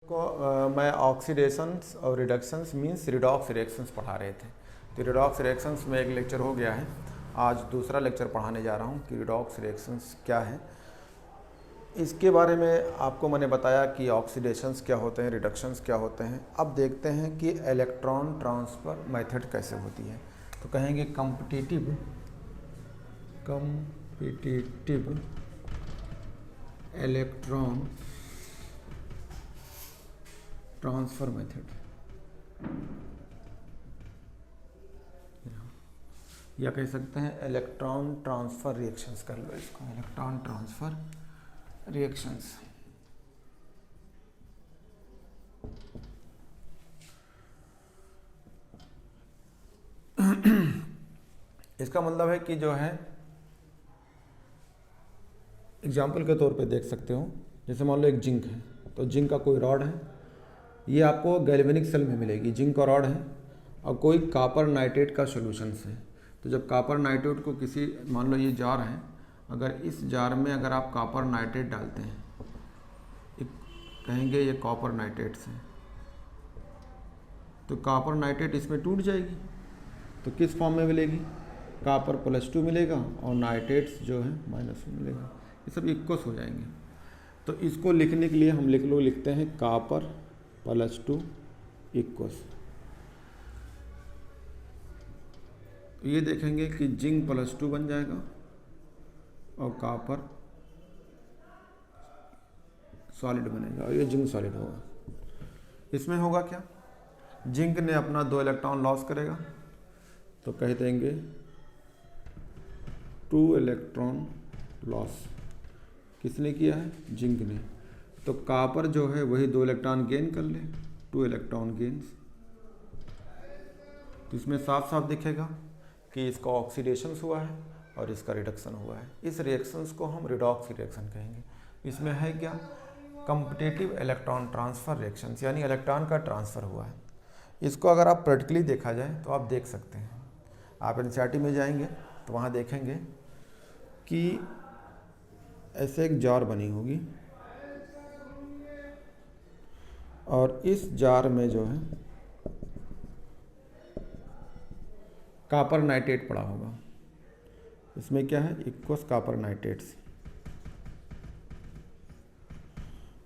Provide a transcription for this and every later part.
मैं ऑक्सीडेशंस और reductions means redox reactions पढ़ा रहे थे। तो रिडॉक्स रिएक्शंस में एक लेक्चर हो गया है, आज दूसरा लेक्चर पढ़ाने जा रहा हूँ कि रिडॉक्स रिएक्शंस क्या है। इसके बारे में आपको मैंने बताया कि ऑक्सीडेशंस क्या होते हैं, रिडक्शंस क्या होते हैं। अब देखते हैं कि इलेक्ट्रॉन ट्रांसफ़र मेथड कैसे होती है। तो कहेंगे कॉम्पिटिटिव इलेक्ट्रॉन ट्रांसफ़र मेथड, या कह सकते हैं इलेक्ट्रॉन ट्रांसफ़र रिएक्शंस कर लो इसको, इलेक्ट्रॉन ट्रांसफ़र रिएक्शंस। इसका मतलब है कि जो है एग्जाम्पल के तौर पे देख सकते हो, जैसे मान लो एक जिंक है, तो जिंक का कोई रॉड है, ये आपको गैल्वेनिक सेल में मिलेगी, जिंक का रॉड है, और कोई कॉपर नाइट्रेट का सॉल्यूशन है। तो जब कॉपर नाइट्रेट को किसी, मान लो ये जार है, अगर इस जार में अगर आप कॉपर नाइट्रेट डालते हैं, कहेंगे ये कॉपर नाइट्रेट से, तो कॉपर नाइट्रेट इसमें टूट जाएगी, तो किस फॉर्म में मिलेगी, कॉपर +2 मिलेगा और नाइट्रेट्स जो है -1 मिलेगा, ये सब इक्वस हो जाएंगे। तो इसको लिखने के लिए हम लिखते हैं कॉपर +2 इक्वस। ये देखेंगे कि जिंक +2 बन जाएगा और कॉपर सॉलिड बनेगा, और ये जिंक सॉलिड होगा। इसमें होगा क्या, जिंक ने अपना 2 इलेक्ट्रॉन लॉस करेगा, तो कह देंगे 2 इलेक्ट्रॉन लॉस। किसने किया है, जिंक ने। तो कॉपर जो है वही 2 इलेक्ट्रॉन गेन कर ले, 2 इलेक्ट्रॉन गेन्स। तो इसमें साफ साफ दिखेगा कि इसका ऑक्सीडेशन हुआ है और इसका रिडक्शन हुआ है। इस रिएक्शंस को हम रिडॉक्स रिएक्शन कहेंगे। इसमें है क्या, कॉम्पिटिटिव इलेक्ट्रॉन ट्रांसफ़र रिएक्शंस, यानी इलेक्ट्रॉन का ट्रांसफ़र हुआ है। इसको अगर आप प्रैक्टिकली देखा जाए तो आप देख सकते हैं, आप एनसीईआरटी में जाएंगे तो वहाँ देखेंगे कि ऐसे एक जार बनी होगी, और इस जार में जो है कॉपर नाइट्रेट पड़ा होगा। इसमें क्या है, इक्वस कॉपर नाइट्रेट्स।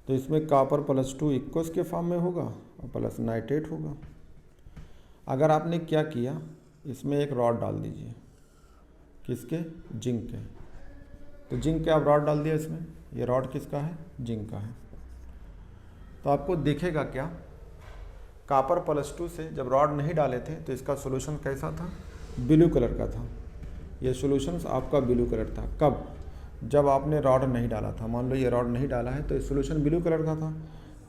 तो इसमें कॉपर +2 इक्वस के फॉर्म में होगा और प्लस नाइट्रेट होगा। अगर आपने क्या किया, इसमें एक रॉड डाल दीजिए, किसके, जिंक के। तो जिंक के आप रॉड डाल दिया इसमें, ये रॉड किसका है, जिंक का है। तो आपको दिखेगा क्या, कॉपर +2 से जब रॉड नहीं डाले थे तो इसका सॉल्यूशन कैसा था, ब्लू कलर का था। ये सॉल्यूशन आपका ब्लू कलर था। कब, जब आपने रॉड नहीं डाला था। मान लो ये रॉड नहीं डाला है तो ये सॉल्यूशन ब्लू कलर का था।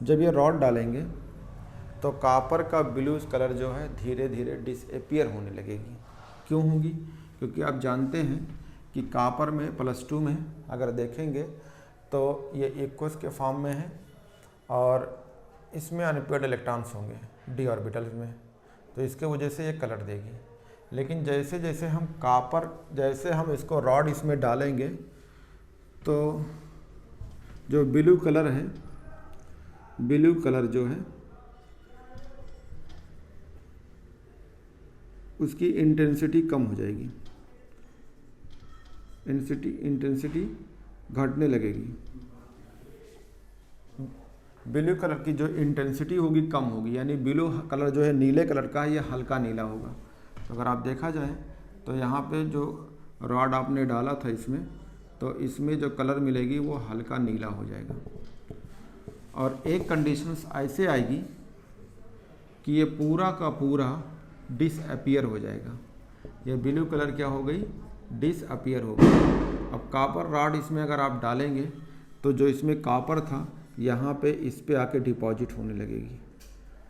जब ये रॉड डालेंगे तो कॉपर का ब्लू कलर जो है धीरे धीरे डिसअपीयर होने लगेगी। क्यों होगी, क्योंकि आप जानते हैं कि कॉपर में +2 में अगर देखेंगे तो ये इक्वस के फॉर्म में है और इसमें अनपेयर्ड इलेक्ट्रॉन्स होंगे d ऑर्बिटल में, तो इसके वजह से ये कलर देगी। लेकिन जैसे जैसे हम जैसे हम इसको रॉड इसमें डालेंगे तो जो ब्लू कलर है, ब्लू कलर जो है उसकी इंटेंसिटी कम हो जाएगी, इंटेंसिटी घटने लगेगी। ब्लू कलर की जो इंटेंसिटी होगी कम होगी, यानी ब्लू कलर जो है नीले कलर का, ये हल्का नीला होगा। तो अगर आप देखा जाए तो यहाँ पे जो रॉड आपने डाला था इसमें, तो इसमें जो कलर मिलेगी वो हल्का नीला हो जाएगा। और एक कंडीशंस ऐसे आएगी कि ये पूरा का पूरा डिसअपीयर हो जाएगा। ये ब्लू कलर क्या हो गई, डिसअपीयर हो गई। अब कॉपर रॉड इसमें अगर आप डालेंगे तो जो इसमें कॉपर था यहाँ पे इस पे आके डिपॉजिट होने लगेगी।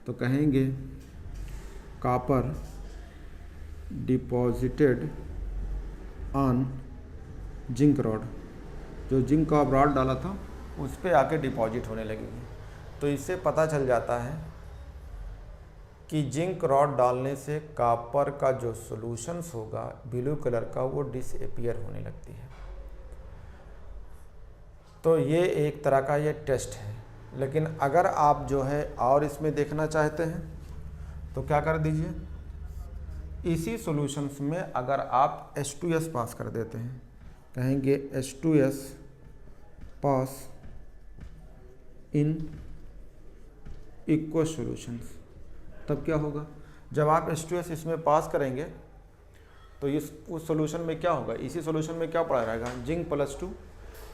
तो कहेंगे copper deposited on zinc rod, जो जिंक का रॉड डाला था उस पे आके डिपॉजिट होने लगेगी। तो इससे पता चल जाता है कि जिंक रॉड डालने से कॉपर का जो सॉल्यूशंस होगा ब्लू कलर का वो डिसअपीयर होने लगती है। तो ये एक तरह का ये टेस्ट है। लेकिन अगर आप जो है और इसमें देखना चाहते हैं तो क्या कर दीजिए, इसी सॉल्यूशंस में अगर आप H2S पास कर देते हैं, कहेंगे H2S पास इन इक्वस सॉल्यूशंस, तब क्या होगा, जब आप H2S इसमें पास करेंगे तो उस सॉल्यूशन में क्या होगा, इसी सॉल्यूशन में क्या पड़ा रहेगा, जिंक +2,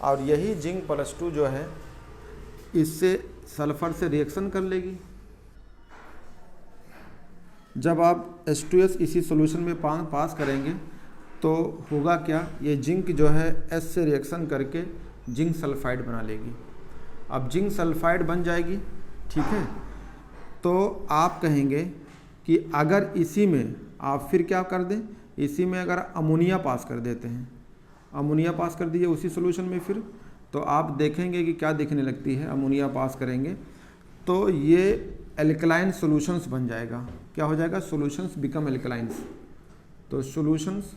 और यही जिंक +2 जो है इससे सल्फर से रिएक्शन कर लेगी। जब आप H2S इसी सॉल्यूशन में पास करेंगे तो होगा क्या, ये जिंक जो है S से रिएक्शन करके जिंक सल्फाइड बना लेगी। अब जिंक सल्फाइड बन जाएगी, ठीक है, तो आप कहेंगे कि अगर इसी में आप फिर क्या कर दें, इसी में अगर अमोनिया पास कर देते हैं, अमोनिया पास कर दीजिए उसी सॉल्यूशन में फिर, तो आप देखेंगे कि क्या दिखने लगती है, अमोनिया पास करेंगे तो ये एल्कलाइन सॉल्यूशंस बन जाएगा। क्या हो जाएगा, सॉल्यूशंस बिकम एल्कलाइंस, तो सॉल्यूशंस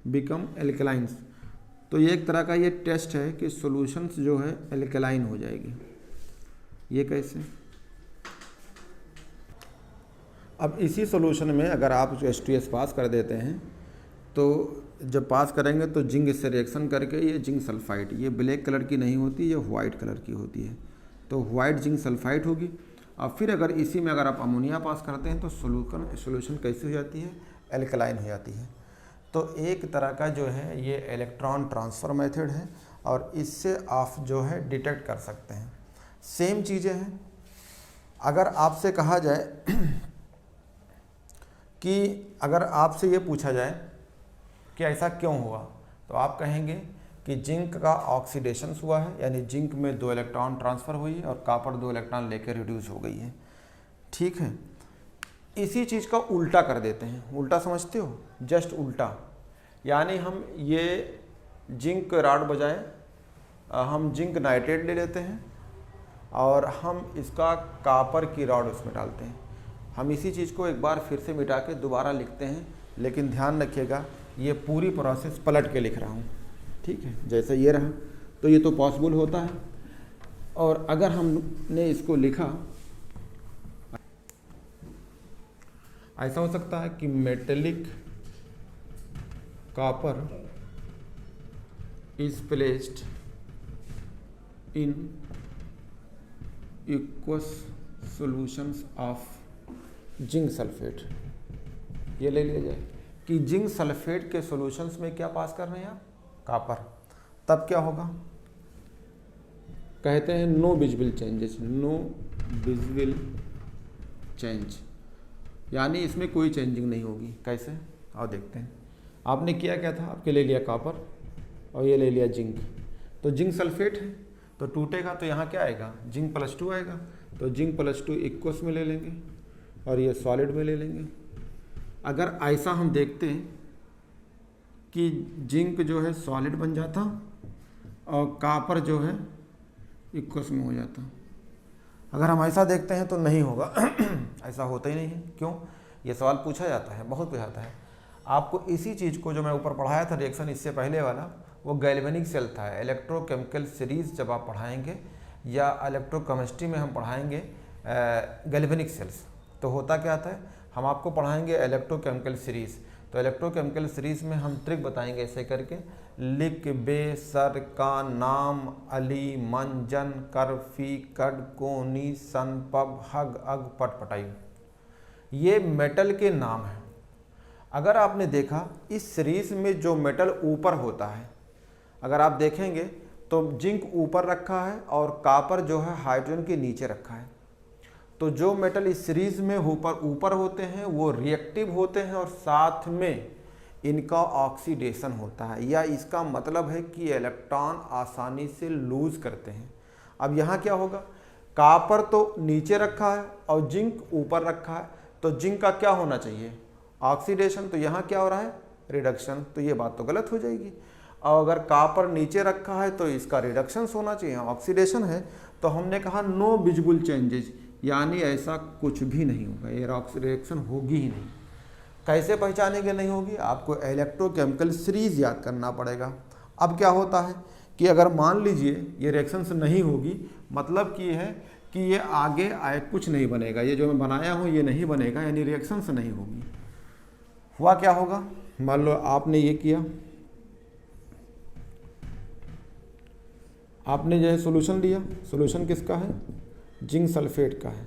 बिकम एल्कलाइंस। तो ये एक तरह का ये टेस्ट है कि सॉल्यूशंस जो है एल्कलाइन हो जाएगी। ये कैसे, अब इसी सॉल्यूशन में अगर आप जो H2S पास कर देते हैं तो जब पास करेंगे तो जिंक इससे रिएक्शन करके ये जिंक सल्फाइड, ये ब्लैक कलर की नहीं होती, ये वाइट कलर की होती है, तो वाइट जिंक सल्फाइड होगी। अब फिर अगर इसी में अगर आप अमोनिया पास करते हैं तो सॉल्यूशन कैसी हो जाती है, एल्कलाइन हो जाती है। तो एक तरह का जो है ये इलेक्ट्रॉन ट्रांसफ़र मेथड है और इससे आप जो है डिटेक्ट कर सकते हैं। सेम चीज़ें हैं, अगर आपसे कहा जाए कि अगर आपसे ये पूछा जाए कि ऐसा क्यों हुआ, तो आप कहेंगे कि जिंक का ऑक्सीडेशन हुआ है, यानी जिंक में 2 इलेक्ट्रॉन ट्रांसफ़र हुई है और कॉपर 2 इलेक्ट्रॉन लेकर रिड्यूस हो गई है, ठीक है। इसी चीज़ का उल्टा कर देते हैं, उल्टा समझते हो, जस्ट उल्टा, यानी हम ये जिंक रॉड बजाय हम जिंक नाइट्रेट ले लेते हैं और हम इसका कॉपर की रॉड उसमें डालते हैं। हम इसी चीज़ को एक बार फिर से मिटा के दोबारा लिखते हैं, लेकिन ध्यान रखिएगा ये पूरी प्रोसेस पलट के लिख रहा हूँ, ठीक है। जैसे ये रहा तो ये तो पॉसिबल होता है, और अगर हमने इसको लिखा ऐसा हो सकता है कि metallic copper is placed in equals solutions of zinc sulphate. ये ले लिया जाए कि जिंक सल्फेट के सॉल्यूशंस में क्या पास कर रहे हैं आप, कॉपर, तब क्या होगा, कहते हैं no visible changes, no visible change, यानी इसमें कोई चेंजिंग नहीं होगी। कैसे, आओ देखते हैं। आपने किया क्या था, आपके ले लिया कॉपर और ये ले लिया जिंक, तो जिंक सल्फेट है तो टूटेगा तो यहाँ क्या आएगा, जिंक +2 आएगा, तो जिंक +2 इक्वस में ले लेंगे और ये सॉलिड में ले लेंगे। अगर ऐसा हम देखते हैं कि जिंक जो है सॉलिड बन जाता और कॉपर जो है इक्वस में हो जाता, अगर हम ऐसा देखते हैं तो नहीं होगा ऐसा होता ही नहीं है। क्यों, ये सवाल पूछा जाता है, बहुत पूछा जाता है। आपको इसी चीज़ को जो मैं ऊपर पढ़ाया था रिएक्शन इससे पहले वाला, वो गैल्वेनिक सेल था। इलेक्ट्रोकेमिकल सीरीज़ जब आप पढ़ाएंगे या इलेक्ट्रोकेमिस्ट्री में हम पढ़ाएंगे गैल्वेनिक सेल्स, तो होता क्या था, हम आपको पढ़ाएंगे इलेक्ट्रोकेमिकल सीरीज़। तो इलेक्ट्रोकेमिकल सीरीज़ में हम ट्रिक बताएंगे ऐसे करके, लिक बे सर का नाम अली मंजन कर फी कड कोनी सन पब हग अग पट पटाई, ये मेटल के नाम हैं। अगर आपने देखा इस सीरीज़ में जो मेटल ऊपर होता है, अगर आप देखेंगे तो जिंक ऊपर रखा है और कॉपर जो है हाइड्रोजन के नीचे रखा है। तो जो मेटल इस सीरीज़ में ऊपर होते हैं वो रिएक्टिव होते हैं और साथ में इनका ऑक्सीडेशन होता है, या इसका मतलब है कि इलेक्ट्रॉन आसानी से लूज करते हैं। अब यहाँ क्या होगा, कॉपर तो नीचे रखा है और जिंक ऊपर रखा है, तो जिंक का क्या होना चाहिए, ऑक्सीडेशन, तो यहाँ क्या हो रहा है, रिडक्शन, तो ये बात तो गलत हो जाएगी। और अगर कॉपर नीचे रखा है तो इसका रिडक्शन होना चाहिए, ऑक्सीडेशन है, तो हमने कहा नो विजिबल चेंजेस, यानी ऐसा कुछ भी नहीं होगा, ये रिएक्शन होगी ही नहीं। कैसे पहचानेंगे नहीं होगी, आपको इलेक्ट्रोकेमिकल सीरीज याद करना पड़ेगा। अब क्या होता है कि अगर मान लीजिए ये रिएक्शंस नहीं होगी, मतलब कि ये है कि ये आगे आए कुछ नहीं बनेगा, ये जो मैं बनाया हूँ ये नहीं बनेगा, यानी रिएक्शंस नहीं होगी। हुआ क्या होगा, मान लो आपने ये किया, आपने जो है सोल्यूशन लिया, सोल्यूशन किसका है, जिंक सल्फेट का है।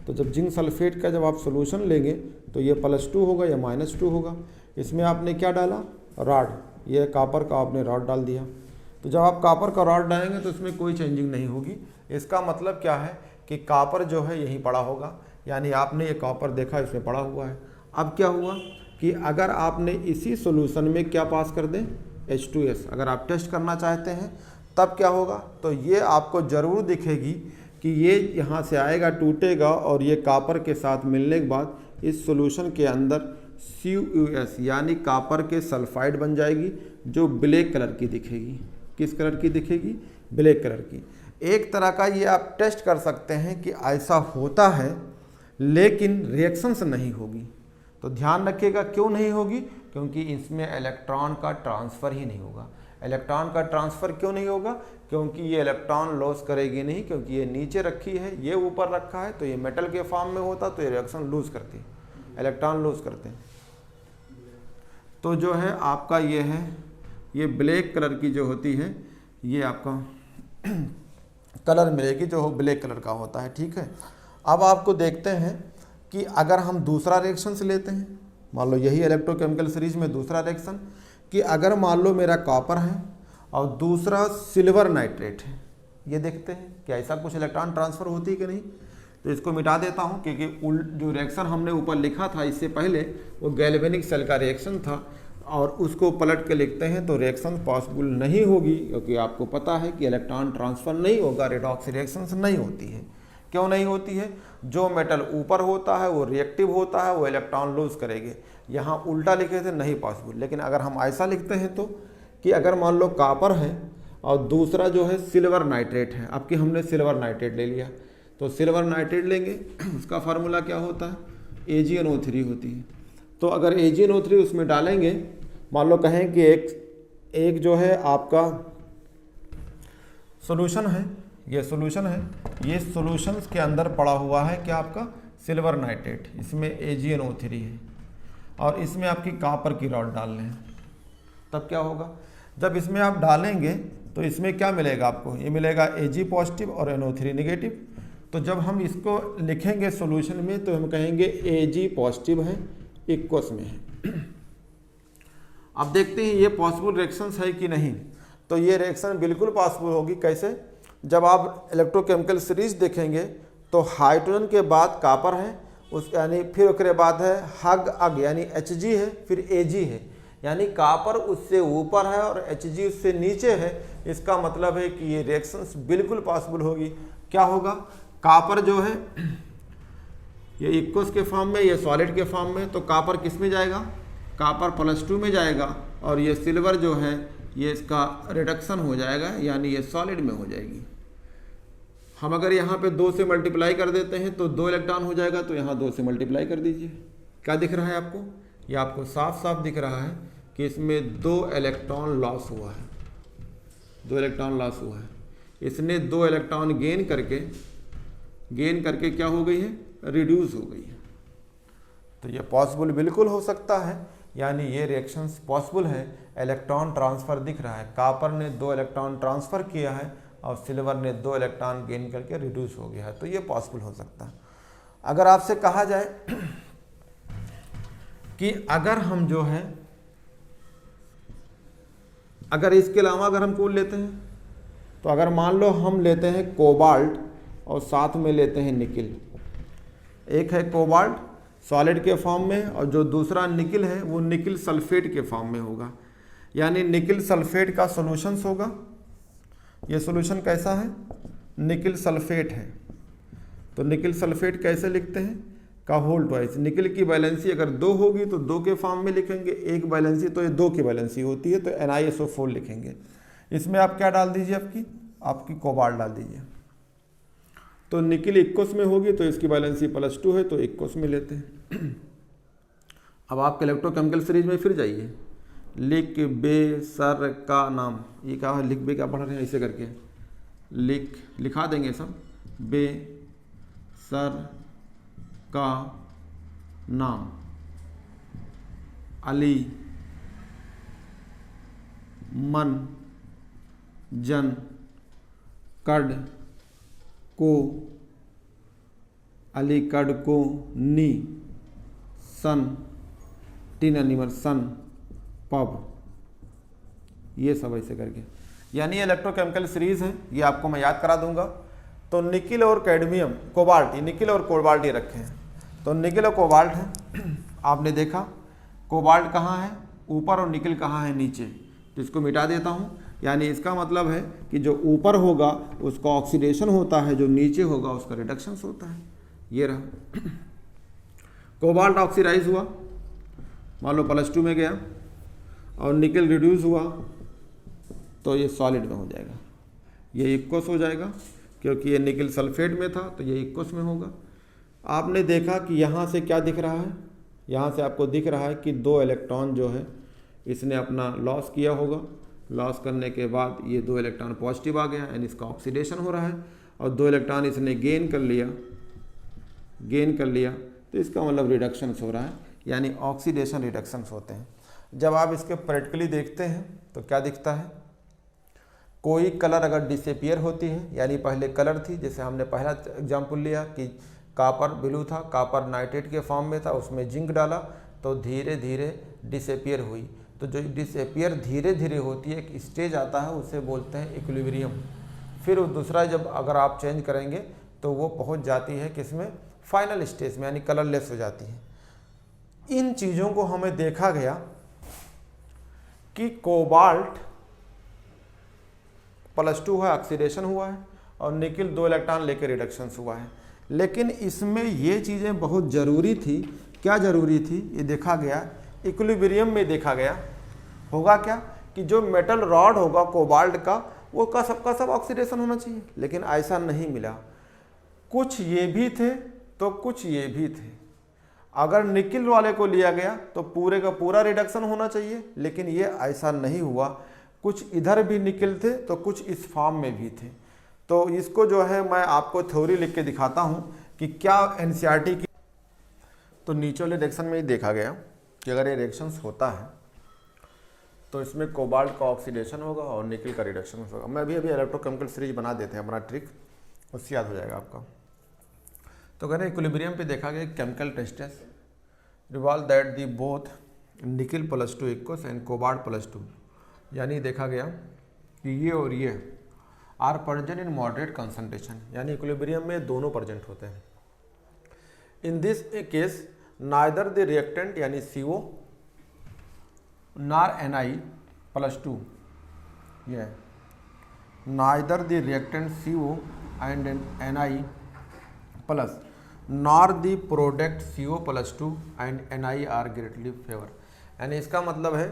तो जब जिंक सल्फेट का जब आप सोल्यूशन लेंगे तो ये +2 होगा या -2 होगा। इसमें आपने क्या डाला, रॉड, ये कापर का आपने रॉड डाल दिया। तो जब आप कापर का रॉड डालेंगे तो इसमें कोई चेंजिंग नहीं होगी। इसका मतलब क्या है कि कापर जो है यहीं पड़ा होगा, यानी आपने ये कापर देखा इसमें पड़ा हुआ है। अब क्या हुआ कि अगर आपने इसी सोल्यूशन में क्या पास कर दें, H2S, अगर आप टेस्ट करना चाहते हैं तब क्या होगा, तो ये आपको ज़रूर दिखेगी कि ये यहाँ से आएगा, टूटेगा और ये कापर के साथ मिलने के बाद इस सॉल्यूशन के अंदर CuS यानी कापर के सल्फाइड बन जाएगी, जो ब्लैक कलर की दिखेगी। किस कलर की दिखेगी, ब्लैक कलर की। एक तरह का ये आप टेस्ट कर सकते हैं कि ऐसा होता है, लेकिन रिएक्शंस नहीं होगी। तो ध्यान रखिएगा क्यों नहीं होगी, क्योंकि इसमें इलेक्ट्रॉन का ट्रांसफ़र ही नहीं होगा। इलेक्ट्रॉन का ट्रांसफ़र क्यों नहीं होगा, क्योंकि ये इलेक्ट्रॉन लॉस करेगी नहीं, क्योंकि ये नीचे रखी है, ये ऊपर रखा है। तो ये मेटल के फॉर्म में होता तो ये रिएक्शन लूज करती है, इलेक्ट्रॉन लूज करते हैं। तो जो है आपका ये है, ये ब्लैक कलर की जो होती है, ये आपका कलर मिलेगी जो ब्लैक कलर का होता है। ठीक है, अब आपको देखते हैं कि अगर हम दूसरा रिएक्शन से लेते हैं, मान लो यही इलेक्ट्रोकेमिकल सीरीज में दूसरा रिएक्शन, कि अगर मान लो मेरा कॉपर है और दूसरा सिल्वर नाइट्रेट है, ये देखते हैं कि ऐसा कुछ इलेक्ट्रॉन ट्रांसफ़र होती है कि नहीं। तो इसको मिटा देता हूँ, क्योंकि जो रिएक्शन हमने ऊपर लिखा था इससे पहले वो गैल्वेनिक सेल का रिएक्शन था, और उसको पलट के लिखते हैं तो रिएक्शन पॉसिबल नहीं होगी, क्योंकि आपको पता है कि इलेक्ट्रॉन ट्रांसफ़र नहीं होगा, रेडॉक्स रिएक्शंस नहीं होती है। क्यों नहीं होती है, जो मेटल ऊपर होता है वो रिएक्टिव होता है, वो इलेक्ट्रॉन लूज करेंगे। यहाँ उल्टा लिखे थे, नहीं पॉसिबल। लेकिन अगर हम ऐसा लिखते हैं तो कि अगर मान लो कॉपर है और दूसरा जो है सिल्वर नाइट्रेट है, अब कि हमने सिल्वर नाइट्रेट ले लिया, तो सिल्वर नाइट्रेट लेंगे, उसका फार्मूला क्या होता है, AgNO3 होती है। तो अगर AgNO3 उसमें डालेंगे, मान लो कहें कि एक जो है आपका सॉल्यूशन है, ये सॉल्यूशन है, ये सॉल्यूशंस के अंदर पड़ा हुआ है क्या, आपका सिल्वर नाइट्रेट, इसमें AgNO3 है, और इसमें आपकी कॉपर की रॉड डाल लें। तब क्या होगा, जब इसमें आप डालेंगे तो इसमें क्या मिलेगा आपको, ये मिलेगा Ag पॉजिटिव और NO3 नेगेटिव। तो जब हम इसको लिखेंगे सॉल्यूशन में तो हम कहेंगे Ag पॉजिटिव है, इक्वस में है। अब देखते हैं ये पॉसिबल रिएक्शंस है कि नहीं। तो ये रिएक्शन बिल्कुल पॉसिबल होगी। कैसे, जब आप इलेक्ट्रोकेमिकल सीरीज देखेंगे तो हाइड्रोजन के बाद कॉपर है, उस यानी फिर उसके बाद है Hg यानी Hg है, फिर Ag है, यानी कॉपर उससे ऊपर है और Hg उससे नीचे है। इसका मतलब है कि ये रिएक्शंस बिल्कुल पॉसिबल होगी। क्या होगा, कॉपर जो है ये इक्वस के फॉर्म में, ये सॉलिड के फॉर्म में, तो कॉपर किस में जाएगा, कॉपर +2 में जाएगा, और ये सिल्वर जो है ये इसका रिडक्शन हो जाएगा, यानी ये सॉलिड में हो जाएगी। हम अगर यहाँ पे 2 से मल्टीप्लाई कर देते हैं तो 2 इलेक्ट्रॉन हो जाएगा, तो यहाँ 2 से मल्टीप्लाई कर दीजिए। क्या दिख रहा है आपको, ये आपको साफ साफ दिख रहा है कि इसमें 2 इलेक्ट्रॉन लॉस हुआ है, 2 इलेक्ट्रॉन लॉस हुआ है। इसने 2 इलेक्ट्रॉन गेन करके क्या हो गई है, रिड्यूस हो गई है। तो ये पॉसिबल बिल्कुल हो सकता है, यानी ये रिएक्शंस पॉसिबल है। इलेक्ट्रॉन ट्रांसफ़र दिख रहा है, कॉपर ने 2 इलेक्ट्रॉन ट्रांसफ़र किया है और सिल्वर ने 2 इलेक्ट्रॉन गेन करके रिड्यूस हो गया है, तो ये पॉसिबल हो सकता है। अगर आपसे कहा जाए कि अगर हम जो है, अगर इसके अलावा अगर हम कौन लेते हैं, तो अगर मान लो हम लेते हैं कोबाल्ट और साथ में लेते हैं निकिल। एक है कोबाल्ट सॉलिड के फॉर्म में, और जो दूसरा निकिल है वो निकिल सल्फेट के फॉर्म में होगा, यानी निकिल सल्फेट का सॉल्यूशंस होगा। ये सॉल्यूशन कैसा है, निकिल सल्फेट है। तो निकिल सल्फेट कैसे लिखते हैं, का होल ट्वाइस। निकिल की वैलेंसी अगर 2 होगी तो 2 के फॉर्म में लिखेंगे, एक वैलेंसी तो ये 2 की वैलेंसी होती है, तो NiSO4 लिखेंगे। इसमें आप क्या डाल दीजिए, आपकी कोबाल्ट डाल दीजिए। तो निकिल इक्वस में होगी तो इसकी वैलेंसी +2 है, तो इक्वस में लेते हैं। अब आप इलेक्ट्रोकेमिकल सीरीज में फिर जाइए लिख बे सर का नाम, ये क्या है, लिख बे क्या पढ़ रहे हैं, ऐसे करके लिखा देंगे सब, बे सर का नाम, अली मन जन कड को, अली कड को नी सन, तीन एनिमल सन पब, ये सब ऐसे करके, यानी इलेक्ट्रोकेमिकल सीरीज है, ये आपको मैं याद करा दूंगा। तो निकिल और कैडमियम, कोबाल्ट, ये निकिल और कोबाल्ट ये रखे हैं, तो निकिल और कोबाल्ट है। आपने देखा कोबाल्ट कहाँ है ऊपर और निकिल कहाँ है नीचे, तो इसको मिटा देता हूँ। यानी इसका मतलब है कि जो ऊपर होगा उसका ऑक्सीडेशन होता है, जो नीचे होगा उसका रिडक्शन होता है। ये रहा कोबाल्ट ऑक्सीडाइज हुआ, मान लो +2 में गया, और निकल रिड्यूस हुआ तो ये सॉलिड में हो जाएगा, ये इक्वस हो जाएगा, क्योंकि ये निकल सल्फेट में था तो ये इक्वस में होगा। आपने देखा कि यहाँ से क्या दिख रहा है, यहाँ से आपको दिख रहा है कि 2 इलेक्ट्रॉन जो है इसने अपना लॉस किया होगा, लॉस करने के बाद ये 2 इलेक्ट्रॉन पॉजिटिव आ गया, यानी इसका ऑक्सीडेशन हो रहा है, और 2 इलेक्ट्रॉन इसने गेन कर लिया, तो इसका मतलब रिडक्शंस हो रहा है, यानी ऑक्सीडेशन रिडक्शंस होते हैं। जब आप इसके प्रैक्टिकली देखते हैं तो क्या दिखता है, कोई कलर अगर डिसअपियर होती है, यानी पहले कलर थी, जैसे हमने पहला एग्जाम्पल लिया कि कॉपर ब्लू था, कॉपर नाइट्रेट के फॉर्म में था, उसमें जिंक डाला तो धीरे धीरे डिसअपियर हुई। तो जो डिसअपियर धीरे धीरे होती है, एक स्टेज आता है, उसे बोलते हैं इक्विलिब्रियम। फिर दूसरा जब अगर आप चेंज करेंगे तो वो पहुंच जाती है किसमें, फाइनल स्टेज में, यानी कलरलेस हो जाती है। इन चीज़ों को हमें देखा गया कि कोबाल्ट +2 है, ऑक्सीडेशन हुआ है, और निकिल 2 इलेक्ट्रॉन लेकर रिडक्शन हुआ है। लेकिन इसमें ये चीज़ें बहुत ज़रूरी थी। क्या ज़रूरी थी, ये देखा गया इक्विलिब्रियम में देखा गया होगा क्या कि जो मेटल रॉड होगा कोबाल्ट का, वो का सबका सब ऑक्सीडेशन होना चाहिए, लेकिन ऐसा नहीं मिला। कुछ ये भी थे तो कुछ ये भी थे। अगर निकिल वाले को लिया गया तो पूरे का पूरा रिडक्शन होना चाहिए, लेकिन ये ऐसा नहीं हुआ। कुछ इधर भी निकिल थे तो कुछ इस फॉर्म में भी थे। तो इसको जो है मैं आपको थ्योरी लिख के दिखाता हूँ कि क्या एनसीईआरटी की, तो नीचे वाले रिएक्शन में ही देखा गया कि अगर ये रिएक्शंस होता है तो इसमें कोबाल्ट का ऑक्सीडेशन होगा और निकिल का रिडक्शन होगा। मैं अभी इलेक्ट्रोकेमिकल सीरीज बना देते हैं, अपना ट्रिक उससे याद हो जाएगा आपका। तो कह रहे इक्विलिब्रियम पे देखा गया chemical tests reveal that the both nickel +2 aqueous and cobalt +2, यानी देखा गया कि ये और ये are present in moderate concentration, यानी इक्विलिब्रियम में दोनों प्रेजेंट होते हैं। In this case neither the reactant यानी CO नार Na+2, ये neither the reactant CO and Na plus nor the product CO+2 and Ni are greatly favour, यानी इसका मतलब है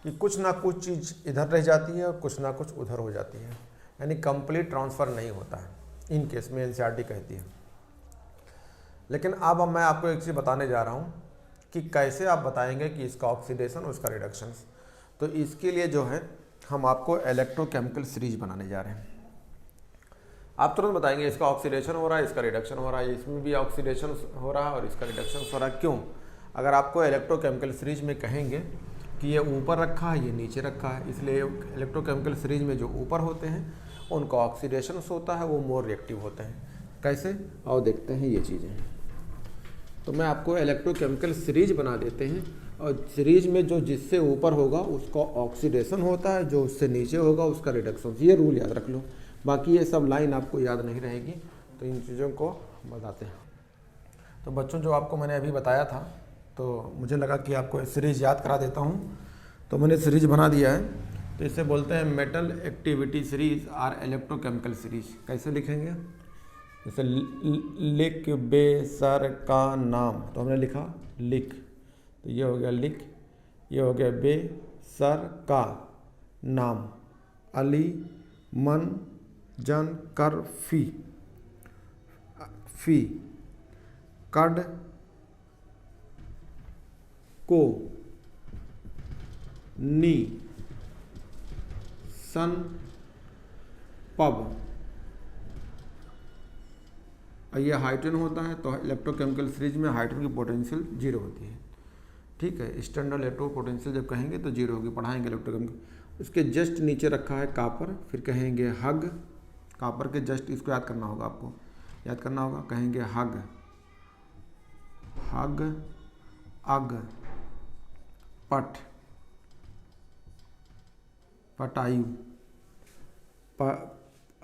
कि कुछ ना कुछ चीज़ इधर रह जाती है और कुछ ना कुछ उधर हो जाती है, यानी कंप्लीट ट्रांसफ़र नहीं होता है। इन केस में एनसीईआरटी कहती है। लेकिन अब मैं आपको एक चीज़ बताने जा रहा हूँ कि कैसे आप बताएंगे कि इसका ऑक्सीडेशन और इसका रिडक्शन। तो इसके लिए जो है हम आपको इलेक्ट्रोकेमिकल सीरीज बनाने जा रहे हैं। आप तुरंत बताएंगे इसका ऑक्सीडेशन हो रहा है, इसका रिडक्शन हो रहा है, इसमें भी ऑक्सीडेशन हो रहा है और इसका रिडक्शन हो रहा है। क्यों? अगर आपको इलेक्ट्रोकेमिकल सीरीज में कहेंगे कि ये ऊपर रखा है, ये नीचे रखा है, इसलिए इलेक्ट्रोकेमिकल सीरीज में जो ऊपर होते हैं उनका ऑक्सीडेशन होता है, वो मोर रिएक्टिव होते हैं। कैसे? और देखते हैं ये चीज़ें। तो मैं आपको इलेक्ट्रोकेमिकल सीरीज बना देते हैं, और सीरीज में जो जिससे ऊपर होगा उसका ऑक्सीडेशन होता है, जो उससे नीचे होगा उसका रिडक्शन। ये रूल याद रख लो, बाकी ये सब लाइन आपको याद नहीं रहेगी, तो इन चीज़ों को बताते हैं। तो बच्चों, जो आपको मैंने अभी बताया था, तो मुझे लगा कि आपको सीरीज याद करा देता हूँ, तो मैंने सीरीज बना दिया है। तो इसे बोलते हैं मेटल एक्टिविटी सीरीज और इलेक्ट्रोकेमिकल सीरीज। कैसे लिखेंगे? जैसे लिख बे सर का नाम, तो हमने लिखा लिख, तो ये हो गया लिख, ये हो गया बे सर का नाम, अली मन जन कर फी कड को नी, सन, पब। ये हाइड्रोजन होता है तो इलेक्ट्रोकेमिकल सीरीज में हाइड्रोजन की पोटेंशियल 0 होती है। ठीक है, स्टैंडर्ड इलेक्ट्रो पोटेंशियल जब कहेंगे तो 0 होगी, पढ़ाएंगे इलेक्ट्रोकेमिकल। उसके जस्ट नीचे रखा है कापर, फिर कहेंगे हग, कापर के जस्ट, इसको याद करना होगा, आपको याद करना होगा, कहेंगे हग, हग, अग, पट, पटायु,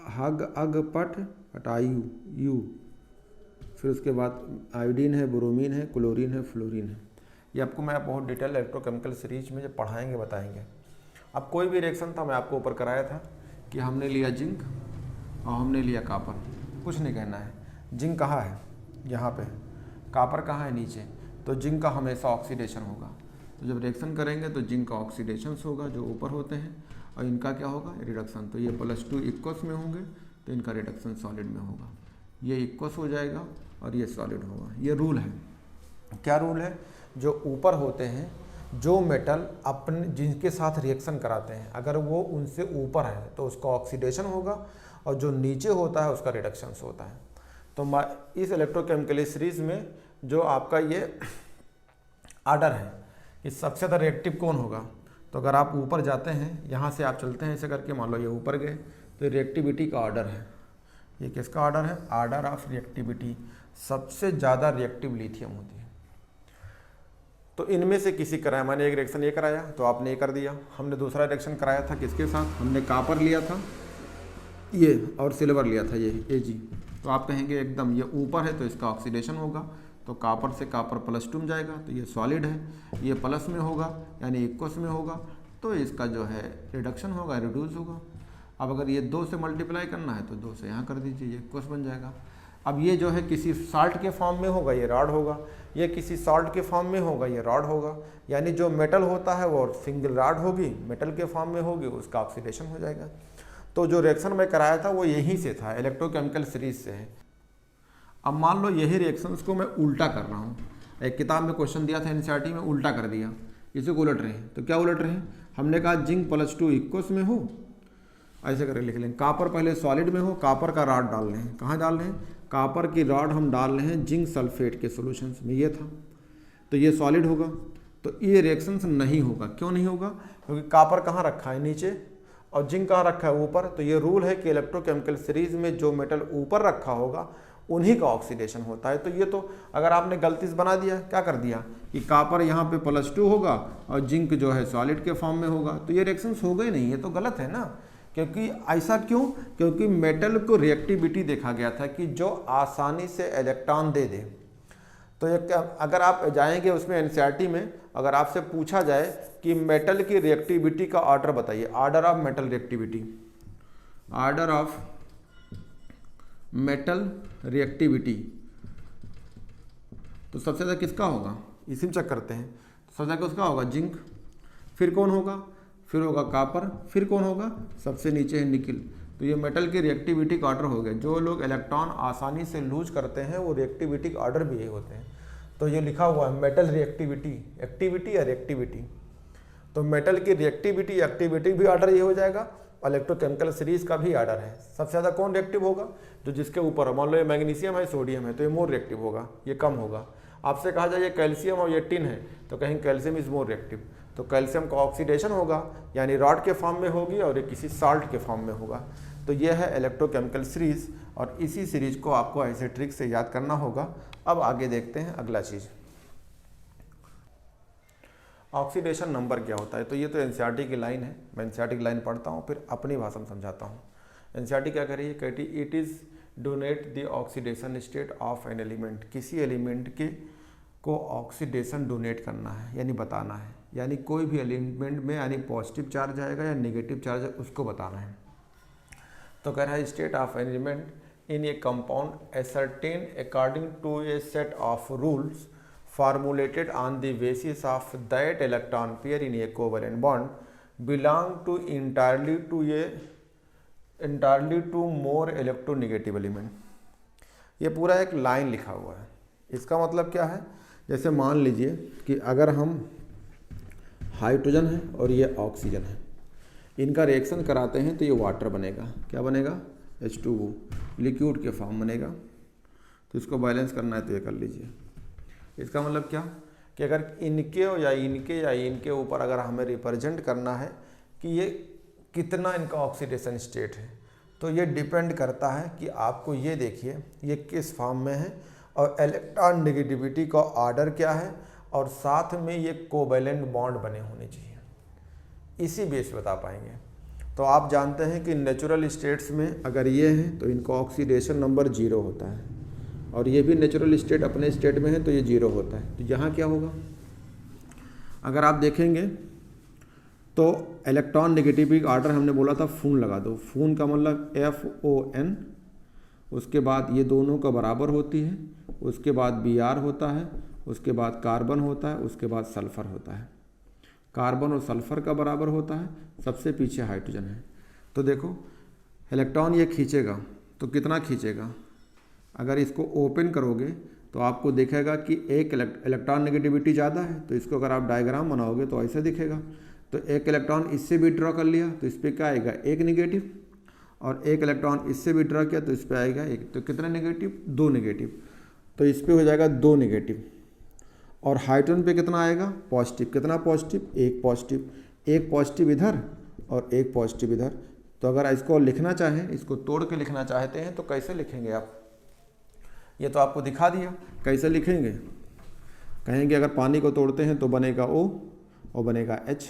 हग, अग, पट, पटायु, यू। फिर उसके बाद आयोडीन है, ब्रोमीन है, क्लोरीन है, फ्लोरीन है। ये आपको मैं बहुत डिटेल इलेक्ट्रोकेमिकल सीरीज में जब पढ़ाएंगे बताएंगे। अब कोई भी रिएक्शन था, मैं आपको ऊपर कराया था कि हमने लिया जिंक और हमने लिया कापर, कुछ नहीं कहना है। जिंक कहाँ है? यहाँ पे। कापर कहाँ है? नीचे। तो जिंक का हमेशा ऑक्सीडेशन होगा, तो जब रिएक्शन करेंगे तो जिंक का ऑक्सीडेशन होगा जो ऊपर होते हैं, और इनका क्या होगा? रिडक्शन। तो ये +2 इक्वस में होंगे तो इनका रिडक्शन सॉलिड में होगा, ये इक्वस हो जाएगा और ये सॉलिड होगा। ये रूल है। क्या रूल है? जो ऊपर होते हैं, जो मेटल अपने जिनके साथ रिएक्शन कराते हैं, अगर वो उनसे ऊपर है तो उसका ऑक्सीडेशन होगा, और जो नीचे होता है उसका रिडक्शन होता है। तो इस इलेक्ट्रोकेमिकल सीरीज में जो आपका ये आर्डर है कि सबसे ज़्यादा रिएक्टिव कौन होगा, तो अगर आप ऊपर जाते हैं, यहाँ से आप चलते हैं ऐसे करके, मान लो ये ऊपर गए, तो रिएक्टिविटी का ऑर्डर है। ये किसका ऑर्डर है? Order of reactivity. सबसे ज़्यादा रिएक्टिव लिथियम होती है। तो इनमें से किसी कराया, मैंने एक रिएक्शन ये कराया तो आपने ये कर दिया, हमने दूसरा रिएक्शन कराया था किसके साथ? हमने कापर लिया था ये, और सिल्वर लिया था ये Ag। तो आप कहेंगे एकदम ये ऊपर है तो इसका ऑक्सीडेशन होगा, तो कापर से कापर +2 में जाएगा तो ये सॉलिड है, ये प्लस में होगा यानी इक्वस में होगा, तो इसका जो है रिडक्शन होगा, रिड्यूस होगा। अब अगर ये 2 से मल्टीप्लाई करना है तो 2 से यहाँ कर दीजिए, ये इक्वस बन जाएगा। अब ये जो है किसी साल्ट के फॉर्म में होगा, ये रॉड होगा, ये किसी सॉल्ट के फॉर्म में होगा, ये रॉड होगा। यानी जो मेटल होता है वो सिंगल रॉड होगी, मेटल के फॉर्म में होगी, उसका ऑक्सीडेशन हो जाएगा। तो जो रिएक्शन मैं कराया था वो यहीं से था, इलेक्ट्रोकेमिकल सीरीज से है। अब मान लो यही रिएक्शंस को मैं उल्टा कर रहा हूँ, एक किताब में क्वेश्चन दिया था एनसीईआरटी में, उल्टा कर दिया, इसे को उलट रहे हैं। तो क्या उलट रहे हैं? हमने कहा जिंक +2 इक्वस में हो, ऐसे करके लिख लें। कापर पहले सॉलिड में हो, कापर का रॉड डाल रहे हैं, कहाँ डाल रहे हैं? कापर की रॉड हम डाल रहे हैं जिंक सल्फेट के सॉल्यूशंस में, ये था, तो ये सॉलिड होगा। तो ये रिएक्शंस नहीं होगा। क्यों नहीं होगा? क्योंकि कापर कहाँ रखा है? नीचे, और जिंक कहाँ रखा है? ऊपर। तो ये रूल है कि इलेक्ट्रोकेमिकल सीरीज में जो मेटल ऊपर रखा होगा उन्हीं का ऑक्सीडेशन होता है। तो ये तो अगर आपने गलती से बना दिया, क्या कर दिया कि कापर यहाँ पे +2 होगा और जिंक जो है सॉलिड के फॉर्म में होगा, तो ये रिएक्शंस हो गए नहीं, ये तो गलत है ना। क्योंकि ऐसा क्यों? क्योंकि मेटल को रिएक्टिविटी देखा गया था कि जो आसानी से इलेक्ट्रॉन दे दे। तो अगर आप जाएंगे उसमें एनसीईआरटी में, अगर आपसे पूछा जाए कि मेटल की रिएक्टिविटी का ऑर्डर बताइए, order of metal reactivity, order of metal reactivity, तो सबसे ज़्यादा किसका होगा? इसी में चेक करते हैं। तो सबसे ज़्यादा उसका होगा जिंक, फिर कौन होगा? फिर होगा कापर, फिर कौन होगा? सबसे नीचे है निकिल। तो ये मेटल की रिएक्टिविटी का ऑर्डर हो गया। जो लोग इलेक्ट्रॉन आसानी से लूज करते हैं वो रिएक्टिविटी का ऑर्डर भी यही होते हैं। तो ये लिखा हुआ है मेटल रिएक्टिविटी, एक्टिविटी या रिएक्टिविटी। तो मेटल की रिएक्टिविटी एक्टिविटी भी ऑर्डर ये हो जाएगा, और इलेक्ट्रोकेमिकल सीरीज का भी ऑर्डर है। सबसे ज़्यादा कौन रिएक्टिव होगा? जो जिसके ऊपर, मान लो ये मैग्नीशियम है, सोडियम है, तो ये मोर रिएक्टिव होगा, ये कम होगा। आपसे कहा जाए ये कैल्शियम और ये टिन है, तो कहीं कैल्शियम इज मोर रिएक्टिव। तो कैल्शियम का ऑक्सीडेशन होगा, यानी रॉड के फॉर्म में होगी, और ये किसी साल्ट के फॉर्म में होगा। तो ये है इलेक्ट्रोकेमिकल सीरीज, और इसी सीरीज को आपको ऐसे ट्रिक से याद करना होगा। अब आगे देखते हैं अगला चीज़, ऑक्सीडेशन नंबर क्या होता है। तो ये तो एनसीईआरटी की लाइन है, मैं एनसीईआरटी की लाइन पढ़ता हूँ फिर अपनी भाषा में समझाता हूँ। एनसीईआरटी क्या कह रही है? कहती it is donate the oxidation state of an element. किसी एलिमेंट के को ऑक्सीडेशन डोनेट करना है, यानी बताना है, यानी कोई भी एलिमेंट में यानी पॉजिटिव चार्ज आएगा या नेगेटिव चार्ज है उसको बताना है। तो कह रहा है state of element in a compound ascertain according to a set of rules formulated on the basis of that electron pair in a covalent bond belong to entirely to more electronegative element। ये पूरा एक line लिखा हुआ है। इसका मतलब क्या है? जैसे मान लीजिए कि अगर हम हाइड्रोजन है और ये ऑक्सीजन है। इनका रिएक्शन कराते हैं तो ये वाटर बनेगा। क्या बनेगा? H2O, लिक्विड के फॉर्म बनेगा। तो इसको बैलेंस करना है तो ये कर लीजिए। इसका मतलब क्या कि अगर इनके ऊपर अगर हमें रिप्रेजेंट करना है कि ये कितना इनका ऑक्सीडेशन स्टेट है, तो ये डिपेंड करता है कि आपको ये देखिए ये किस फॉर्म में है और इलेक्ट्रॉन नेगेटिविटी का ऑर्डर क्या है, और साथ में ये कोवैलेंट बॉन्ड बने होने चाहिए। इसी बेस बता पाएंगे। तो आप जानते हैं कि नेचुरल स्टेट्स में अगर ये हैं तो इनका ऑक्सीडेशन नंबर 0 होता है, और ये भी नेचुरल स्टेट अपने स्टेट में है तो ये 0 होता है। तो यहाँ क्या होगा? अगर आप देखेंगे तो इलेक्ट्रॉन नेगेटिविटी ऑर्डर हमने बोला था फून लगा दो। फून का मतलब FON, उसके बाद ये दोनों का बराबर होती है, उसके बाद Br होता है, उसके बाद कार्बन होता है, उसके बाद सल्फ़र होता है। कार्बन और सल्फ़र का बराबर होता है, सबसे पीछे हाइड्रोजन है। तो देखो इलेक्ट्रॉन ये खींचेगा तो कितना खींचेगा? अगर इसको ओपन करोगे तो आपको दिखेगा कि एक इलेक्ट्रॉन नेगेटिविटी ज़्यादा है, तो इसको अगर आप डायग्राम बनाओगे तो ऐसे दिखेगा। तो एक इलेक्ट्रॉन इससे भी ड्रॉ कर लिया तो इस पर क्या आएगा? एक नेगेटिव, और एक इलेक्ट्रॉन इससे भी ड्रॉ किया तो इस पर आएगा एक। तो कितने नेगेटिव? 2 नेगेटिव। तो इस पर हो जाएगा 2 नेगेटिव। और हाइड्रोजन पे कितना आएगा? पॉजिटिव। कितना पॉजिटिव? 1 पॉजिटिव। 1 पॉजिटिव इधर और 1 पॉजिटिव इधर। तो अगर इसको लिखना चाहें, इसको तोड़ के लिखना चाहते हैं तो कैसे लिखेंगे आप? ये तो आपको दिखा दिया, कैसे लिखेंगे? कहेंगे अगर पानी को तोड़ते हैं तो बनेगा O और बनेगा H।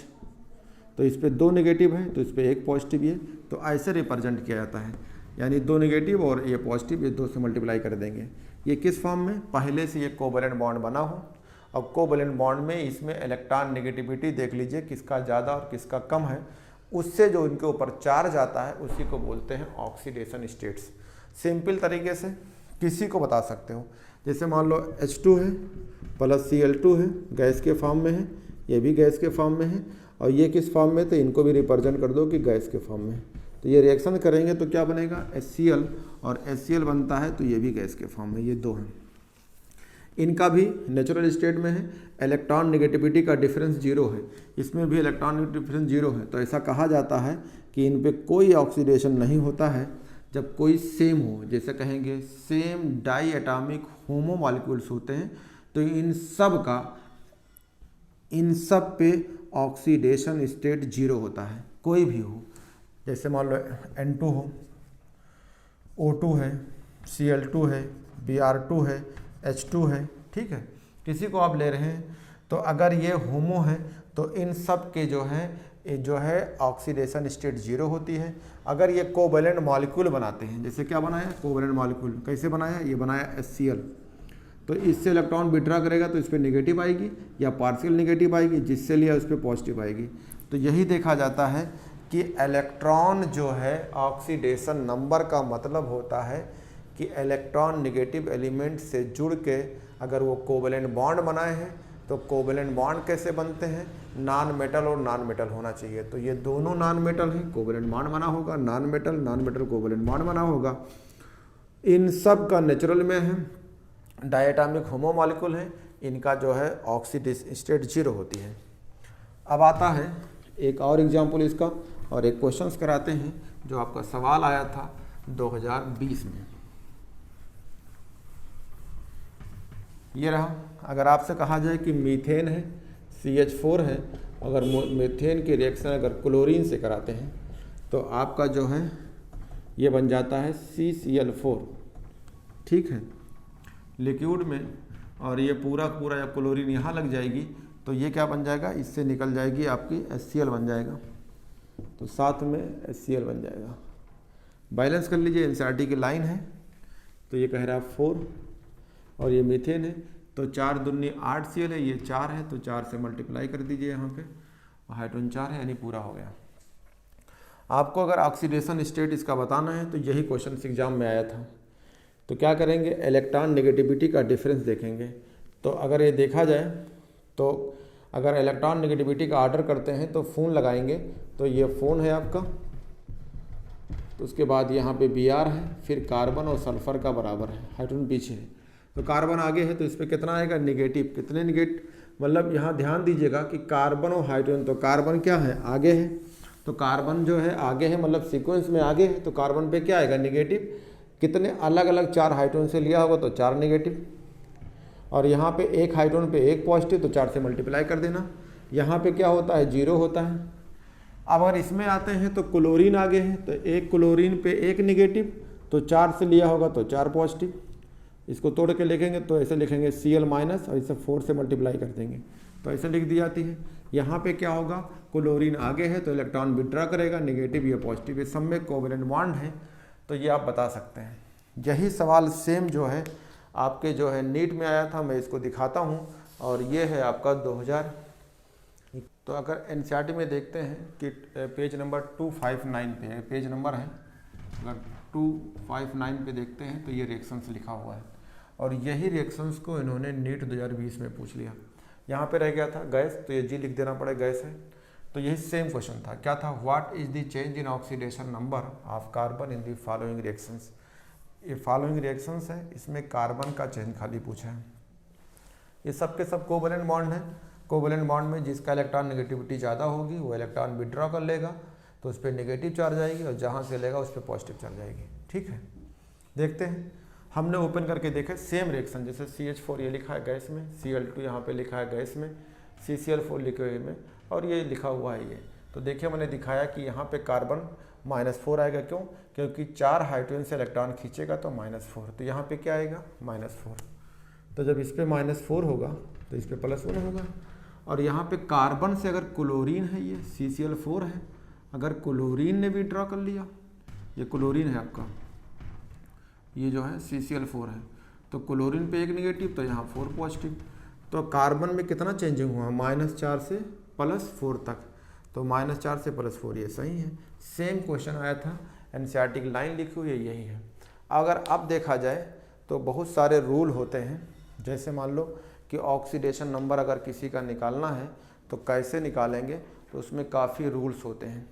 तो इस पर 2 नेगेटिव है तो इस पर 1 पॉजिटिव ये। तो ऐसे रिप्रेजेंट किया जाता है, यानी 2 नेगेटिव और ये पॉजिटिव, ये 2 से मल्टीप्लाई कर देंगे। ये किस फॉर्म में? पहले से ये कोवैलेंट बॉन्ड बना हो। अब कोवैलेंट बॉन्ड में इसमें इलेक्ट्रॉन नेगेटिविटी देख लीजिए किसका ज़्यादा और किसका कम है, उससे जो इनके ऊपर चार्ज आता है उसी को बोलते हैं ऑक्सीडेशन स्टेट्स। सिंपल तरीके से किसी को बता सकते हो, जैसे मान लो H2 है प्लस Cl2 है, गैस के फॉर्म में है, ये भी गैस के फॉर्म में है, और ये किस फॉर्म में? तो इनको भी रिप्रेजेंट कर दो कि गैस के फॉर्म में। तो ये रिएक्शन करेंगे तो क्या बनेगा? HCl, और HCl बनता है तो ये भी गैस के फॉर्म में। ये 2 हैं। इनका भी नेचुरल स्टेट में है, इलेक्ट्रॉन नेगेटिविटी का डिफरेंस 0 है, इसमें भी इलेक्ट्रॉन डिफरेंस 0 है। तो ऐसा कहा जाता है कि इन पे कोई ऑक्सीडेशन नहीं होता है जब कोई सेम हो। जैसे कहेंगे सेम डाई एटॉमिक होमो मॉलिक्यूल्स होते हैं तो इन सब पे ऑक्सीडेशन स्टेट 0 होता है, कोई भी हो। जैसे मान लो N2 हो, O2 है, Cl2 है, Br2 है, H2 है, ठीक है। किसी को आप ले रहे हैं तो अगर ये होमो है तो इन सब के जो है ऑक्सीडेशन स्टेट 0 होती है। अगर ये कोवैलेंट मॉलिक्यूल बनाते हैं, जैसे क्या बनाया? कोवैलेंट मॉलिक्यूल कैसे बनाया? ये बनाया HCl। तो इससे इलेक्ट्रॉन विड्रॉ करेगा तो इस पर नेगेटिव आएगी या पार्शियल नेगेटिव आएगी, जिससे लिया उस पर पॉजिटिव आएगी। तो यही देखा जाता है कि इलेक्ट्रॉन जो है ऑक्सीडेशन नंबर का मतलब होता है कि इलेक्ट्रॉन नेगेटिव एलिमेंट से जुड़ के अगर वो कोवैलेंट बॉन्ड बनाए हैं तो कोवैलेंट बॉन्ड कैसे बनते हैं? नॉन मेटल और नॉन मेटल होना चाहिए। तो ये दोनों नॉन मेटल हैं, कोवैलेंट बॉन्ड बना होगा, नॉन मेटल कोवैलेंट बॉन्ड बना होगा। इन सब का नेचुरल में है, डायटॉमिक होमो मॉलिक्यूल है, इनका जो है ऑक्सीडेशन स्टेट 0 होती है। अब आता है एक और एग्जाम्पल इसका, और एक क्वेश्चंस कराते हैं जो आपका सवाल आया था 2020 में। ये रहा, अगर आपसे कहा जाए कि मीथेन है, CH4 है, अगर मीथेन की रिएक्शन अगर क्लोरीन से कराते हैं तो आपका जो है ये बन जाता है CCl4, ठीक है, लिक्विड में। और ये पूरा या क्लोरीन यहाँ लग जाएगी तो ये क्या बन जाएगा? इससे निकल जाएगी आपकी HCl बन जाएगा, तो साथ में HCl बन जाएगा। बैलेंस कर लीजिए, NCERT की लाइन है। तो ये कह रहा है 4 और ये मीथेन है, तो 4 दूनी 8 Cl है, ये 4 है तो 4 से मल्टीप्लाई कर दीजिए यहाँ पे, हाइड्रोजन 4 है, यानी पूरा हो गया। आपको अगर ऑक्सीडेशन स्टेट इसका बताना है तो यही क्वेश्चन एग्जाम में आया था। तो क्या करेंगे? इलेक्ट्रॉन नेगेटिविटी का डिफरेंस देखेंगे। तो अगर ये देखा जाए तो अगर इलेक्ट्रॉन नेगेटिविटी का ऑर्डर करते हैं तो फ़ोन लगाएंगे, तो ये फ़ोन है आपका, तो उसके बाद यहाँ पे Br है, फिर कार्बन और सल्फ़र का बराबर है, हाइड्रोजन पीछे है। तो कार्बन आगे है तो इस पर कितना आएगा? नेगेटिव। कितने नेगेटिव? मतलब यहाँ ध्यान दीजिएगा कि कार्बन और हाइड्रोजन, तो कार्बन क्या है आगे है, तो कार्बन जो है आगे है, मतलब सीक्वेंस में आगे है, तो कार्बन पे क्या आएगा नेगेटिव। कितने अलग अलग 4 हाइड्रोजन से लिया होगा तो 4 नेगेटिव, और यहाँ पे एक हाइड्रोजन पे एक पॉजिटिव, तो 4 से मल्टीप्लाई कर देना। यहाँ पे क्या होता है 0 होता है। अब अगर इसमें आते हैं तो क्लोरीन आगे है, तो एक क्लोरीन पे एक नेगेटिव, तो 4 से लिया होगा तो 4 पॉजिटिव। इसको तोड़ के लिखेंगे तो ऐसे लिखेंगे Cl माइनस, और इसे 4 से मल्टीप्लाई कर देंगे तो ऐसे लिख दी जाती है। यहाँ पे क्या होगा, क्लोरीन आगे है तो इलेक्ट्रॉन विड्रॉ करेगा, नेगेटिव ये पॉजिटिव, ये सब में कोवेलेंट बॉन्ड है, तो ये आप बता सकते हैं। यही सवाल सेम जो है आपके जो है नीट में आया था, मैं इसको दिखाता हूँ, और ये है आपका 2000। तो अगर एनसीईआरटी में देखते हैं कि पेज नंबर 259 पे पेज नंबर है, अगर 259 पे देखते हैं तो ये रिएक्शंस लिखा हुआ है, और यही रिएक्शंस को इन्होंने नीट 2020 में पूछ लिया। यहाँ पे रह गया था गैस, तो ये जी लिख देना पड़े, गैस है, तो यही सेम क्वेश्चन था। क्या था, what is the change in oxidation number of carbon in the following reactions. ये फॉलोइंग रिएक्शंस है, इसमें कार्बन का चेंज खाली पूछा है। ये सब के सब कोवेलेंट बॉन्ड है। कोवेलेंट बॉन्ड में जिसका इलेक्ट्रॉन नेगेटिविटी ज़्यादा होगी वो इलेक्ट्रॉन विड्रॉ कर लेगा, तो उस पर नेगेटिव चार्ज आएगी, और जहाँ से लेगा उस पर पॉजिटिव चार्ज आएगी। ठीक है, देखते हैं। हमने ओपन करके देखे सेम रिएक्शन, जैसे CH4 ये लिखा है गैस में, Cl2 यहाँ पे लिखा है गैस में, CCl4 लिखे में, और ये लिखा हुआ है ये। तो देखिए मैंने दिखाया कि यहाँ पे कार्बन -4 आएगा, क्यों, क्योंकि 4 हाइड्रोजन से इलेक्ट्रॉन खींचेगा तो -4, तो यहाँ पे क्या आएगा -4। तो जब इस पर -4 होगा तो इस पर +1 होगा। और यहाँ पे कार्बन से अगर क्लोरीन है, ये CCl4 है, अगर क्लोरीन ने भी ड्रॉ कर लिया, ये क्लोरीन है आपका, ये जो है CCl4 है, तो क्लोरीन पे एक नेगेटिव, तो यहाँ 4 पॉजिटिव। तो कार्बन में कितना चेंजिंग हुआ, -4 से +4 तक, तो -4 से +4 ये सही है। सेम क्वेश्चन आया था, एनसीईआरटी की लाइन लिखी हुई है, यही है। अगर अब देखा जाए तो बहुत सारे रूल होते हैं, जैसे मान लो कि ऑक्सीडेशन नंबर अगर किसी का निकालना है तो कैसे निकालेंगे, तो उसमें काफ़ी रूल्स होते हैं।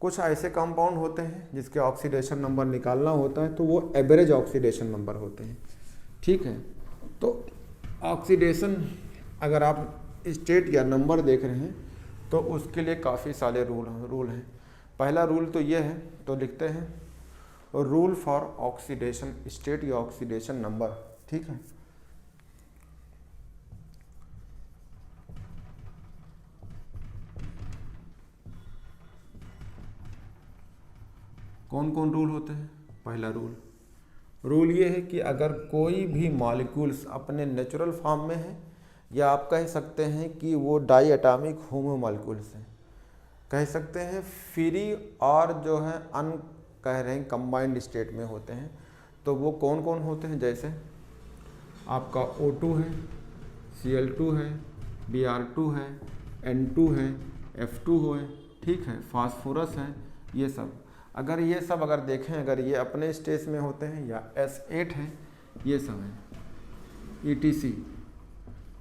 कुछ ऐसे कंपाउंड होते हैं जिसके ऑक्सीडेशन नंबर निकालना होता है, तो वो एवरेज ऑक्सीडेशन नंबर होते हैं। ठीक है, तो ऑक्सीडेशन अगर आप स्टेट या नंबर देख रहे हैं तो उसके लिए काफ़ी सारे रूल हैं। पहला रूल तो ये है, तो लिखते हैं रूल फॉर ऑक्सीडेशन स्टेट या ऑक्सीडेशन नंबर। ठीक है, कौन कौन रूल होते हैं। पहला रूल ये है कि अगर कोई भी मॉलिक्यूल्स अपने नेचुरल फॉर्म में है, या आप कह सकते हैं कि वो डाई एटॉमिक होमो मॉलिक्यूल्स हैं, कह सकते हैं फ्री और जो है अन कह रहे हैं कंबाइंड स्टेट में होते हैं, तो वो कौन कौन होते हैं, जैसे आपका O2 है, Cl2 है, Br2 है, N2 है, F2 है, ठीक है, फास्फोरस है, ये सब। अगर ये सब अगर देखें, अगर ये अपने स्टेज में होते हैं, या S8 है, ये सब है ETC,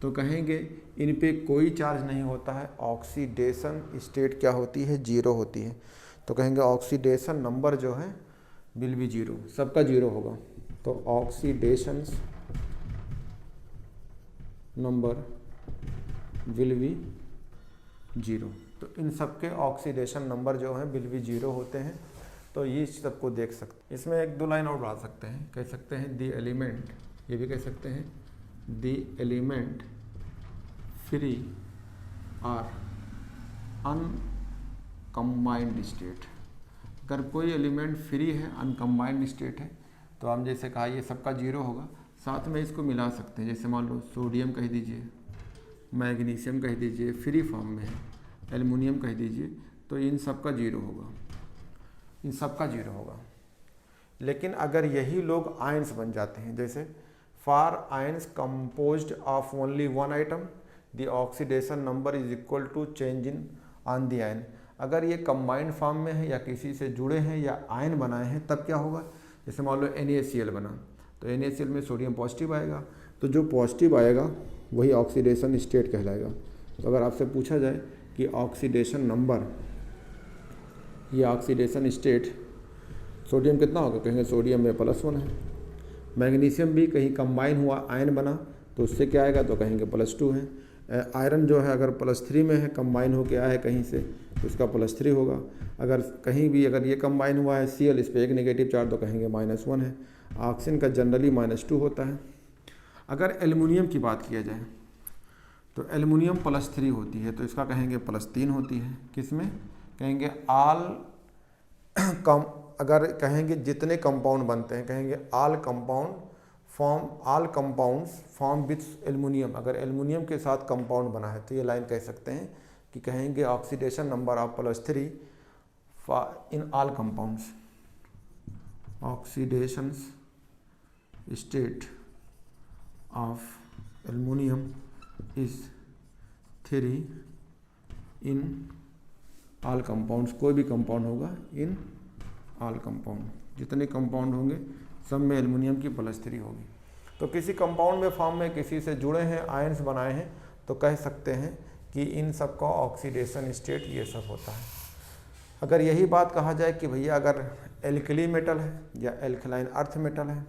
तो कहेंगे इन पे कोई चार्ज नहीं होता है, ऑक्सीडेशन स्टेट क्या होती है, 0 होती है, तो कहेंगे ऑक्सीडेशन नंबर जो है विल बी 0, सबका 0 होगा, तो ऑक्सीडेशन नंबर विल बी 0। तो इन सब के ऑक्सीडेशन नंबर जो हैं विल बी 0 होते हैं, तो ये सबको देख सकते। इसमें एक दो लाइन और बढ़ा सकते हैं, कह सकते हैं दी एलिमेंट, ये भी कह सकते हैं the element free or uncombined state. अगर कोई एलिमेंट फ्री है, अनकम्बाइंड स्टेट है, तो हम जैसे कहा ये सबका 0 होगा। साथ में इसको मिला सकते हैं, जैसे मान लो सोडियम कह दीजिए, मैग्नीशियम कह दीजिए, फ्री फॉर्म में है, एल्युमिनियम कह दीजिए, तो इन सब का 0 होगा, इन सब का 0 होगा। लेकिन अगर यही लोग आयंस बन जाते हैं, जैसे for ions composed of only one atom the oxidation number is equal to change in on the ion. अगर ये कंबाइंड फॉर्म में है, या किसी से जुड़े हैं, या आयन बनाए हैं, तब क्या होगा, जैसे मान लो NaCl बना, तो NaCl में सोडियम पॉजिटिव आएगा, तो जो पॉजिटिव आएगा वही ऑक्सीडेशन स्टेट कहलाएगा। तो अगर आपसे पूछा जाए कि ऑक्सीडेशन नंबर या ऑक्सीडेशन स्टेट, सोडियम कितना होगा, कहेंगे सोडियम में +1 है। मैग्नीशियम भी कहीं कंबाइन हुआ, आयन बना, तो उससे क्या आएगा, तो कहेंगे +2 है। आयरन जो है अगर +3 में है, कंबाइन होके आया है कहीं से, तो इसका +3 होगा। अगर कहीं भी अगर ये कंबाइन हुआ है Cl, इस पर एक नेगेटिव चार्ज, तो कहेंगे -1 है। ऑक्सीजन का जनरली -2 होता है। अगर एल्युमिनियम की बात किया जाए तो एल्युमिनियम +3 होती है, तो इसका कहेंगे +3 होती है। किसमें कहेंगे ऑल कम, अगर कहेंगे जितने कंपाउंड बनते हैं, कहेंगे all compounds form with aluminium, अगर एल्युमिनियम के साथ कंपाउंड बना है तो ये लाइन कह सकते हैं कि कहेंगे oxidation number of +3 in all compounds, oxidation state of aluminium is 3 in all compounds. कोई भी कंपाउंड होगा इन ऑल कंपाउंड, जितने कंपाउंड होंगे सब में एल्युमिनियम की +3 होगी। तो किसी कंपाउंड में फॉर्म में किसी से जुड़े हैं, आयंस बनाए हैं, तो कह सकते हैं कि इन सब का ऑक्सीडेशन स्टेट ये सब होता है। अगर यही बात कहा जाए कि भैया अगर एल्कली मेटल है या एल्कलाइन अर्थ मेटल है,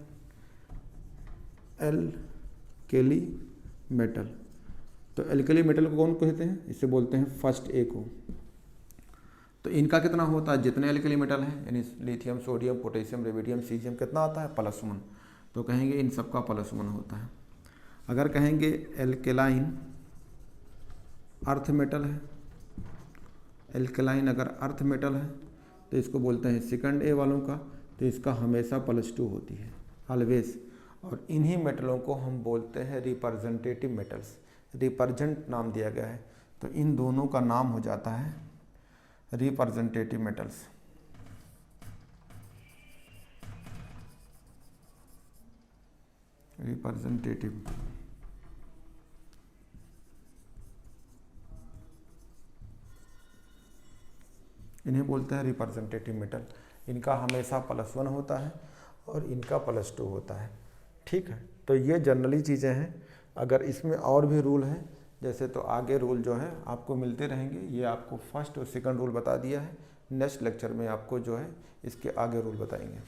एल्कली मेटल, तो एल्कली मेटल को कौन कहते हैं, इसे बोलते हैं फर्स्ट ए को। तो इनका कितना होता है, जितने एल्कली मेटल हैं यानी lithium, sodium, potassium, rubidium, caesium, कितना आता है +1, तो कहेंगे इन सब का +1 होता है। अगर कहेंगे एल्कलाइन अर्थ मेटल है, एल्कलाइन अगर अर्थ मेटल है तो इसको बोलते हैं सेकंड ए वालों का, तो इसका हमेशा +2 होती है ऑलवेज। और इन्हीं मेटलों को हम बोलते हैं रिप्रेजेंटेटिव मेटल्स, रिप्रेजेंट नाम दिया गया है, तो इन दोनों का नाम हो जाता है रिप्रेजेंटेटिव मेटल्स। रिप्रेजेंटेटिव इन्हें बोलते हैं रिप्रेजेंटेटिव मेटल। इनका हमेशा +1 होता है और इनका +2 होता है। ठीक है, तो ये जनरली चीज़ें हैं। अगर इसमें और भी रूल हैं जैसे, तो आगे रूल जो है आपको मिलते रहेंगे। ये आपको फर्स्ट और सेकंड रूल बता दिया है, नेक्स्ट लेक्चर में आपको जो है इसके आगे रूल बताएंगे।